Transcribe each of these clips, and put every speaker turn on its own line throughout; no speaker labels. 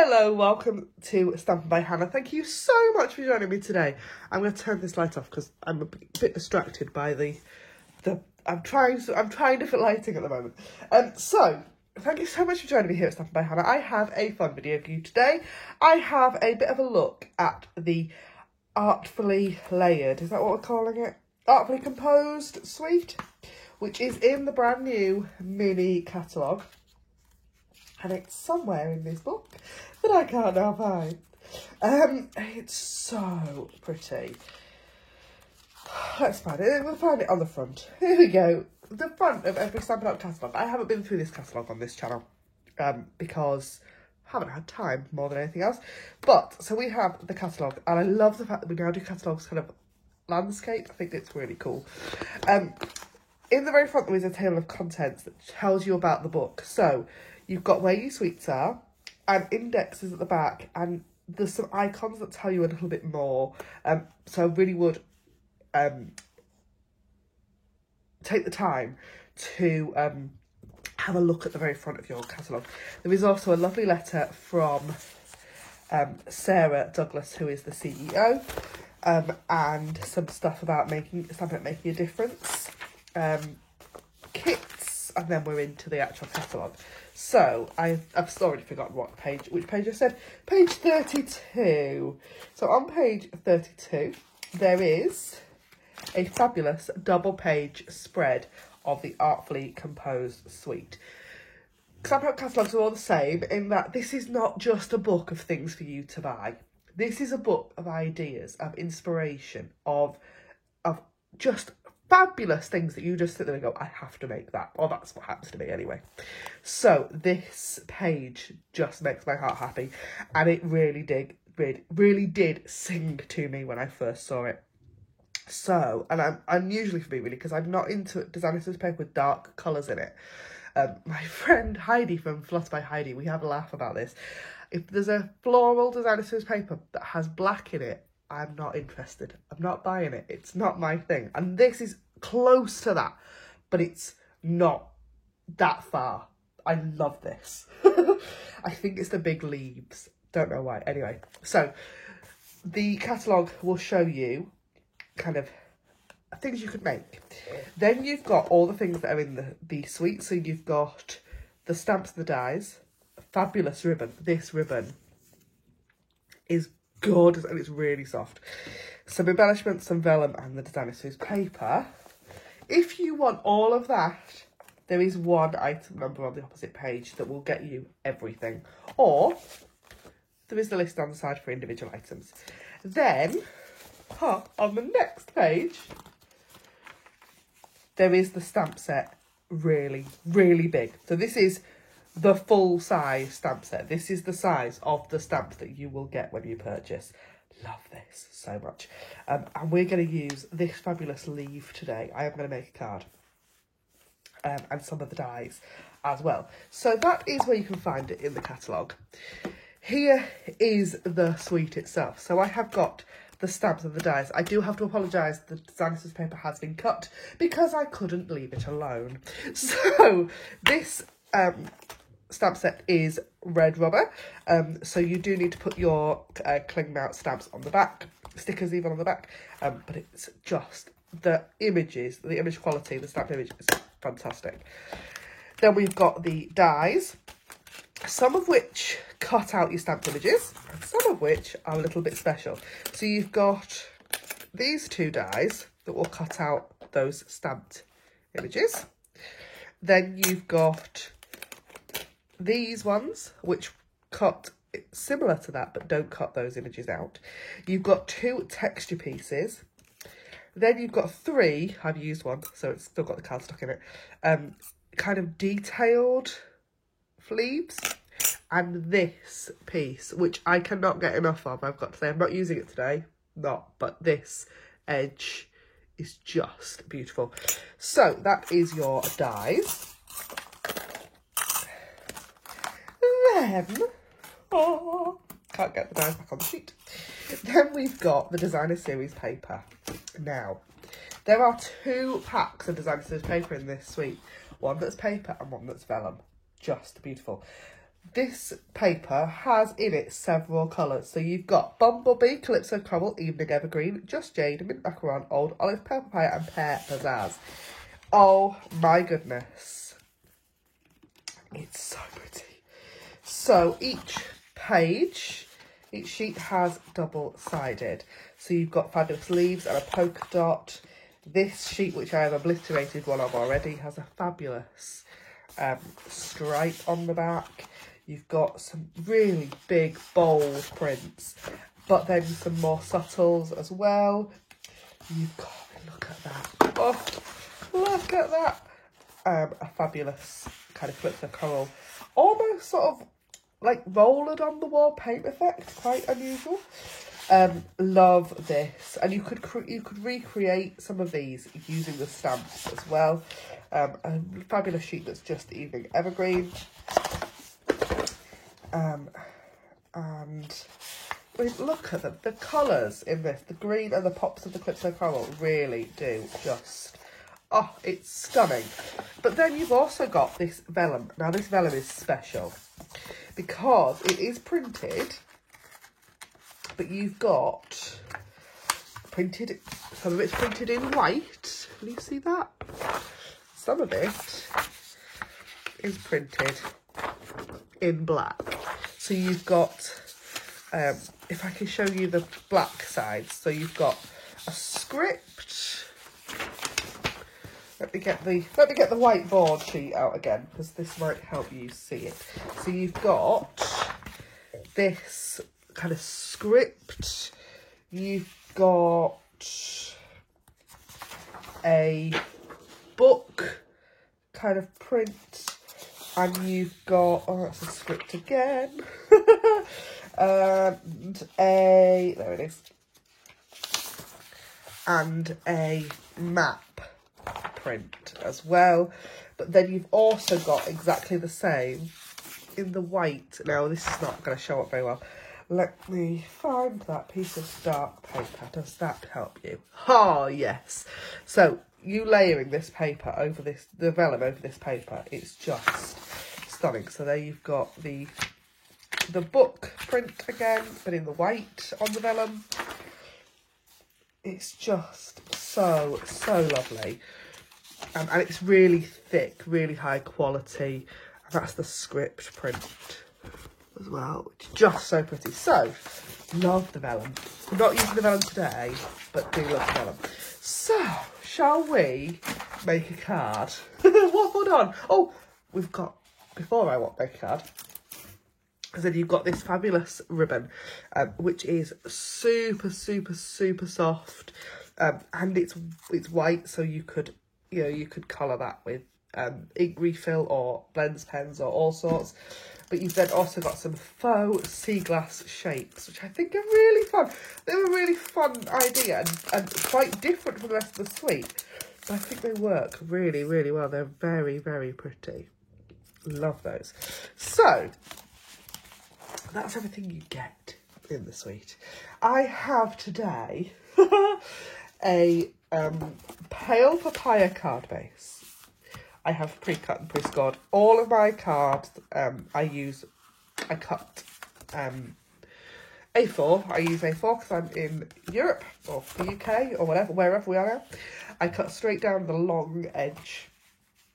Hello, welcome to Stampin' by Hannah. Thank you so much for joining me today. I'm going to turn this light off because I'm a bit distracted by the I'm trying different lighting at the moment. So thank you so much for joining me here at Stampin' by Hannah. I have a fun video for you today. I have a bit of a look at the Artfully Layered, is that what we're calling it? Artfully Composed Suite, which is in the brand new mini catalogue. And it's somewhere in this book that I can't now find. It's so pretty. Let's find it. We'll find it on the front. Here we go. The front of every Stampin' Up catalogue. I haven't been through this catalogue on this channel because I haven't had time more than anything else. But, so we have the catalogue. And I love the fact that we now do catalogues kind of landscape. I think it's really cool. In the very front there is a table of contents that tells you about the book. So, you've got where your sweets are, and indexes at the back, and there's some icons that tell you a little bit more. So I really would take the time to have a look at the very front of your catalogue. There is also a lovely letter from Sarah Douglas, who is the CEO, and some stuff about making a difference, kits, and then we're into the actual catalogue. So, I've already forgotten which page I said. Page 32. So, on page 32, there is a fabulous double-page spread of the Artfully Composed Suite. Stampin' Up catalogues are all the same in that this is not just a book of things for you to buy. This is a book of ideas, of inspiration, of just fabulous things that you just sit there and go, I have to make that. Or that's what happens to me anyway. So this page just makes my heart happy. And it really did sing to me when I first saw it. So, and I'm unusually for me really, because I'm not into designer scissors paper with dark colours in it. My friend Heidi from Flutter by Heidi, we have a laugh about this. If there's a floral designer scissors paper that has black in it, I'm not interested. I'm not buying it. It's not my thing. And this is close to that, but it's not that far. I love this. I think it's the big leaves. Don't know why. Anyway, so the catalogue will show you kind of things you could make. Then you've got all the things that are in the suite. So you've got the stamps and the dies. Fabulous ribbon. This ribbon is gorgeous and it's really soft. Some embellishments, some vellum, and the designer scissors paper. If you want all of that, there is one item number on the opposite page that will get you everything. Or there is the list on the side for individual items. Then, on the next page, there is the stamp set, really, really big. So this is the full size stamp set. This is the size of the stamps that you will get when you purchase. Love this so much. And we're going to use this fabulous leaf today. I am going to make a card. And some of the dies as well. So that is where you can find it in the catalogue. Here is the suite itself. So I have got the stamps and the dies. I do have to apologise, the designer scissors paper has been cut because I couldn't leave it alone. So this stamp set is red rubber, so you do need to put your cling mount stamps on the back, stickers even on the back, but it's just the images, the image quality, the stamp image is fantastic. Then we've got the dies, some of which cut out your stamped images, and some of which are a little bit special. So you've got these two dies that will cut out those stamped images. Then you've got these ones, which cut similar to that, but don't cut those images out. You've got two texture pieces. Then you've got three, I've used one, so it's still got the card stuck in it, kind of detailed sleeves. And this piece, which I cannot get enough of, I've got to say, I'm not using it today, but this edge is just beautiful. So that is your dies. Then, can't get the dies back on the sheet. Then we've got the designer series paper. Now, there are 2 packs of designer series paper in this suite. One that's paper and one that's vellum. Just beautiful. this paper has in it several colours. So you've got Bumblebee, Calypso Coral, Evening Evergreen, Just Jade, Mint Macaron, Old Olive, Pale Papaya and Pear Pizzazz. Oh my goodness. It's so pretty. So each sheet has double-sided. So you've got fabulous leaves and a polka dot. This sheet, which I have obliterated one of already, has a fabulous stripe on the back. You've got some really big, bold prints, but then some more subtles as well. You've got, look at that. Oh, look at that. A fabulous kind of Calypso Coral. Almost sort of like rolled on the wall paint effect. Quite unusual. Love this. And you could recreate some of these using the stamps as well. A fabulous sheet that's just Evening Evergreen. And I mean, look at the colours in this. The green and the pops of the Calypso Coral really do just, oh, it's stunning. But then you've also got this vellum. Now this vellum is special because it is printed, but you've got printed, some of it's printed in white. Can you see that? Some of it is printed in black. So you've got, if I can show you the black side, so you've got a script. Let me get the whiteboard sheet out again, because this might help you see it. So you've got this kind of script. You've got a book kind of print. And you've got, oh, that's a script again. And there it is. And a map print as well. But then you've also got exactly the same in the white. Now, this is not going to show up very well. Let me find that piece of dark paper. Does that help you? Oh, yes. So, you layering this paper over this, the vellum over this paper, it's just stunning. So there you've got the book print again, but in the white on the vellum. It's just so lovely. And it's really thick, really high quality. And that's the script print as well. It's just so pretty. So, love the vellum. I'm not using the vellum today, but do love the vellum. So, shall we make a card? Hold on. Oh, we've got, before I make a card, I said you've got this fabulous ribbon, which is super soft, and it's white, so you could colour that with ink refill or blends pens or all sorts. But you've then also got some faux sea glass shapes, which I think are really fun. They're a really fun idea and quite different from the rest of the suite. But I think they work really well. They're very pretty. Love those. So, that's everything you get in the suite. I have today a pale papaya card base. I have pre-cut and pre-scored all of my cards. I cut A4. I use A4 because I'm in Europe or the UK or whatever, wherever we are now. I cut straight down the long edge.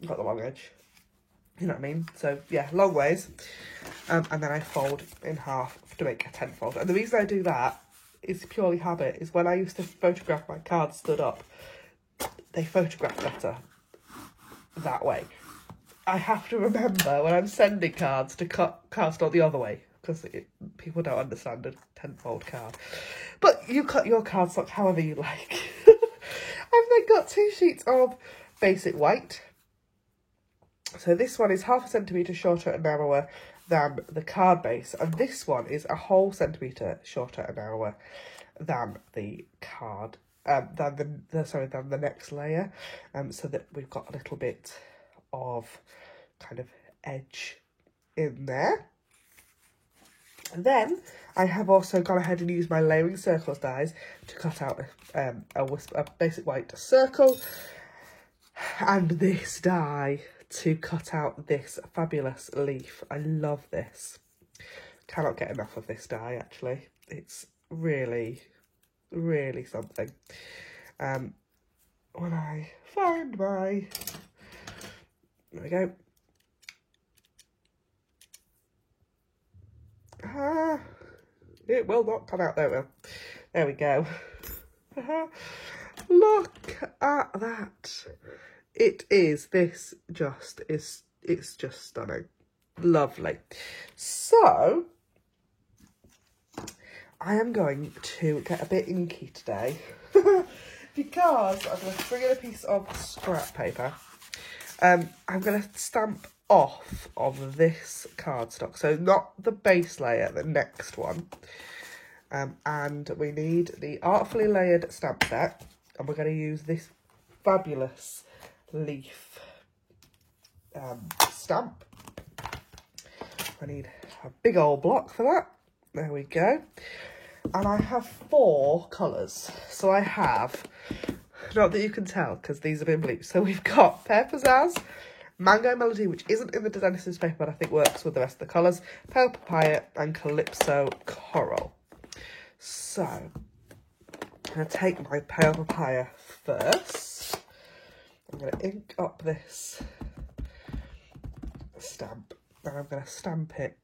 Not the long edge. You know what I mean? So yeah, long ways. And then I fold in half to make a 10-fold. And the reason I do that is purely habit. Is when I used to photograph my cards stood up, they photograph better that way. I have to remember when I'm sending cards to cut cards not the other way, because people don't understand a 10-fold card. But you cut your cardstock however you like. I've then got 2 sheets of basic white. So this one is 1/2 centimetre shorter and narrower than the card base, and this one is a whole centimetre shorter and narrower than the card, than the next layer, so that we've got a little bit of kind of edge in there. And then I have also gone ahead and used my layering circles dies to cut out a basic white circle, and this die to cut out this fabulous leaf. I love this. Cannot get enough of this die, actually. It's really, really something. When I find my... There we go. It will not come out. There we go. There we go. Look at that. It is, this just is, it's just stunning. Lovely. So, I am going to get a bit inky today because I'm going to bring in a piece of scrap paper. I'm going to stamp off of this cardstock, so not the base layer, the next one. And we need the Artfully Layered stamp set, and we're going to use this fabulous leaf stamp. I need a big old block for that. There we go. And I have 4 colours. So I have, not that you can tell because these have been bleached. So we've got Pear Pizzazz, Mango Melody, which isn't in the Denizen's paper, but I think works with the rest of the colours, Pale Papaya, and Calypso Coral. So, I'm going to take my Pale Papaya first. I'm going to ink up this stamp, and I'm going to stamp it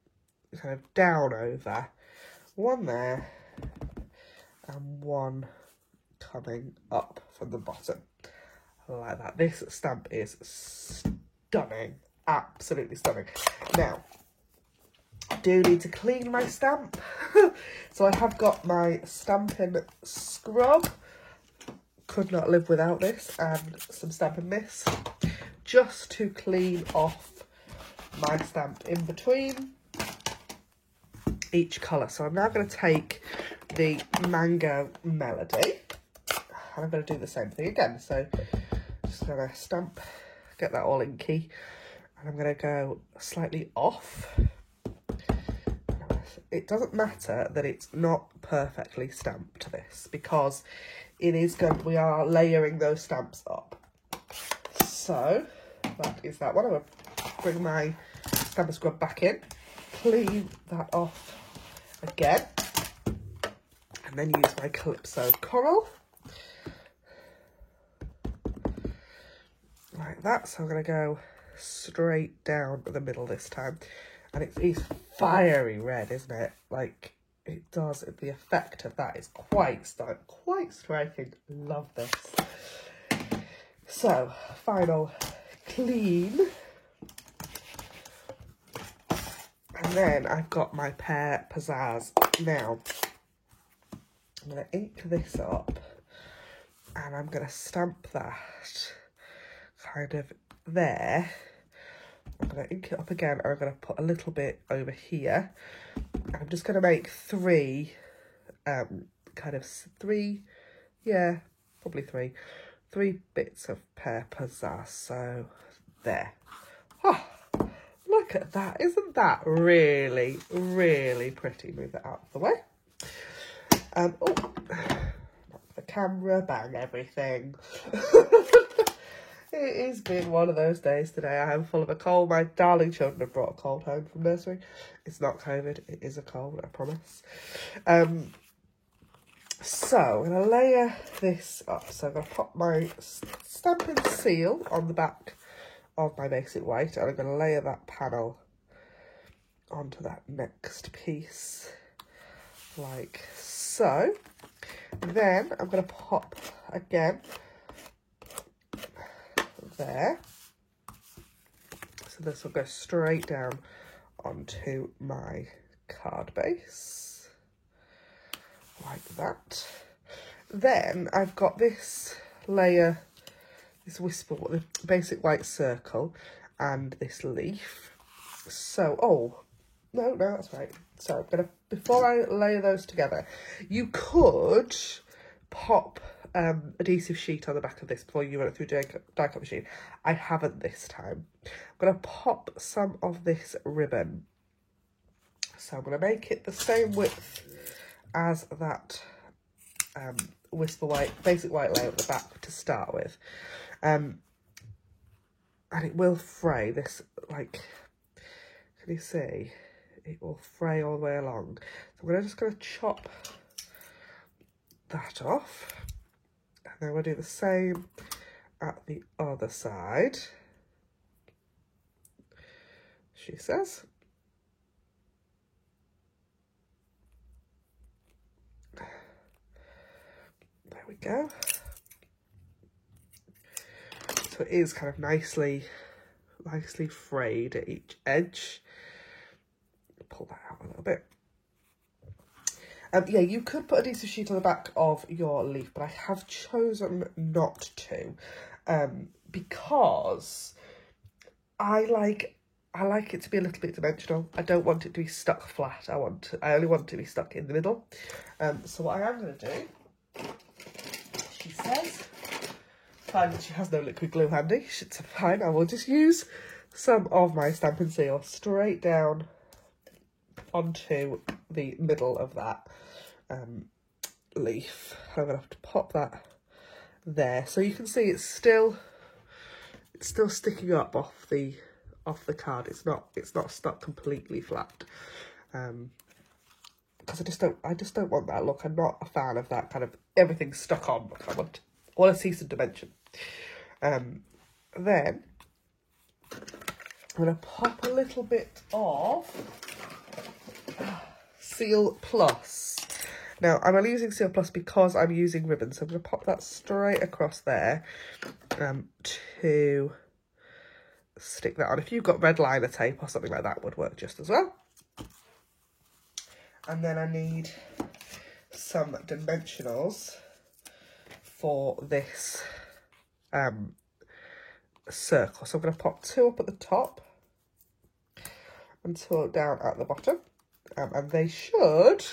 kind of down over. One there, and one coming up from the bottom. Like that. This stamp is stunning. Absolutely stunning. Now, I do need to clean my stamp. So I have got my Stampin' Scrub. Could not live without this. And some Stampin' Mist. Just to clean off my stamp in between each colour. So I'm now going to take the Mango Melody. And I'm going to do the same thing again. So just going to stamp, get that all inky. And I'm going to go slightly off. It doesn't matter that it's not perfectly stamped, this, because it is going, we are layering those stamps up. So that is that one. I'm going to bring my Stampin' Scrub back in, clean that off again, and then use my Calypso Coral. Like that. So I'm going to go straight down the middle this time. And it's fiery red, isn't it? Like, it does, the effect of that is quite striking. Love this. So, final clean. And then I've got my Pear Pizzazz. Now, I'm going to ink this up. And I'm going to stamp that kind of there. I'm going to ink it up again, and I'm going to put a little bit over here. I'm just going to make 3, yeah, probably 3 bits of Pear Pizzazz. So, there. Oh, look at that. Isn't that really, really pretty? Move that out of the way. Oh, the camera, bang everything. It has been one of those days today. I am full of a cold. My darling children have brought a cold home from nursery. It's not COVID. It is a cold, I promise. So I'm going to layer this up. So I'm going to pop my Stampin' Seal on the back of my basic white. And I'm going to layer that panel onto that next piece. Like so. Then I'm going to pop again there. So this will go straight down onto my card base. Like that. Then I've got this layer, this whisper, the basic white circle, and this leaf. So, oh, no, that's right. So I'm gonna, before I layer those together, you could pop adhesive sheet on the back of this before you run it through die cut machine. I haven't this time. I'm going to pop some of this ribbon. So I'm going to make it the same width as that whisper white, basic white layer at the back to start with. And it will fray this, like, can you see? It will fray all the way along. So I'm just going to chop that off. And then we'll do the same at the other side. She says. There we go. So it is kind of nicely frayed at each edge. Pull that out a little bit. Yeah, you could put adhesive sheet on the back of your leaf, but I have chosen not to, because I like it to be a little bit dimensional. I don't want it to be stuck flat. I only want it to be stuck in the middle. So what I am going to do, she says, fine, she has no liquid glue handy. It's fine. I will just use some of my Stampin' Seal straight down onto the middle of that leaf. I'm gonna have to pop that there, so you can see it's still sticking up off the card. It's not stuck completely flat, because I just don't want that look. I'm not a fan of that kind of everything stuck on look. I want to see some dimension. Then I'm gonna pop a little bit of Seal Plus. Now, I'm only using Seal Plus because I'm using ribbon, so I'm going to pop that straight across there to stick that on. If you've got red liner tape or something like that, would work just as well. And then I need some dimensionals for this circle. So I'm going to pop 2 up at the top and 2 down at the bottom. And they should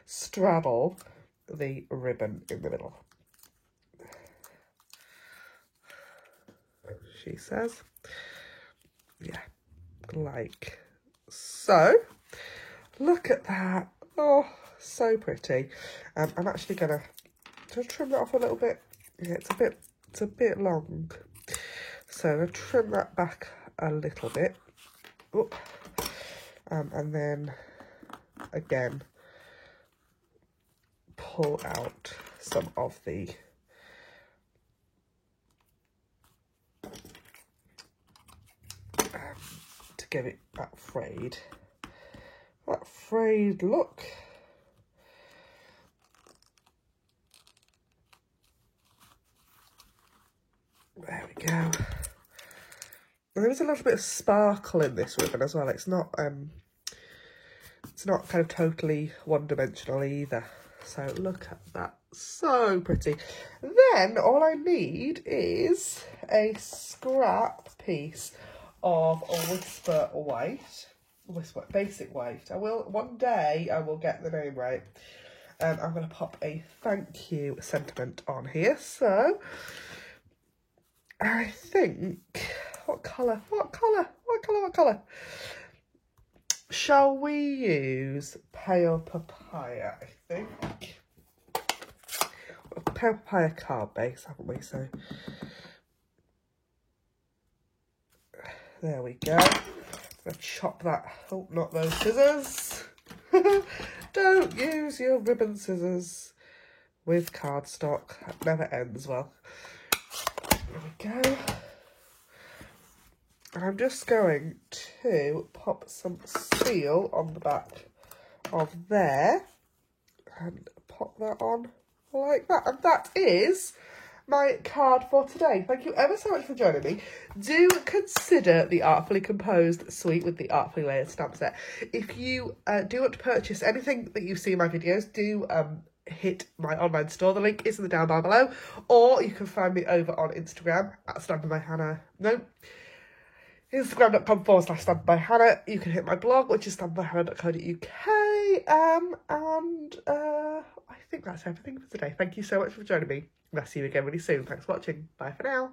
straddle the ribbon in the middle. She says. Yeah, like so. Look at that. Oh, so pretty. I'm actually going to trim that off a little bit. Yeah, it's a bit long. So I'm going to trim that back a little bit. Oop. And then, again, pull out some of the to give it that frayed look. There we go. There is a little bit of sparkle in this ribbon as well. It's not kind of totally one-dimensional either. So look at that, so pretty. Then all I need is a scrap piece of a Whisper Basic White. One day I will get the name right. I'm going to pop a thank you sentiment on here. So I think, what colour? Shall we use Pale Papaya, I think? Pale Papaya card base, haven't we? So there we go. I'm going to chop that. Oh, not those scissors. Don't use your ribbon scissors with cardstock. That never ends well. There we go. And I'm just going to pop some seal on the back of there and pop that on like that. And that is my card for today. Thank you ever so much for joining me. Do consider the Artfully Composed suite with the Artfully Layered stamp set. If you do want to purchase anything that you see in my videos, do hit my online store. The link is in the down bar below, or you can find me over on Instagram at Stampin' by Hannah. No. Instagram.com/Stampin' by Hannah. You can hit my blog, which is stampinbyhannah.co.uk. And I think that's everything for today. Thank you so much for joining me. And I'll see you again really soon. Thanks for watching. Bye for now.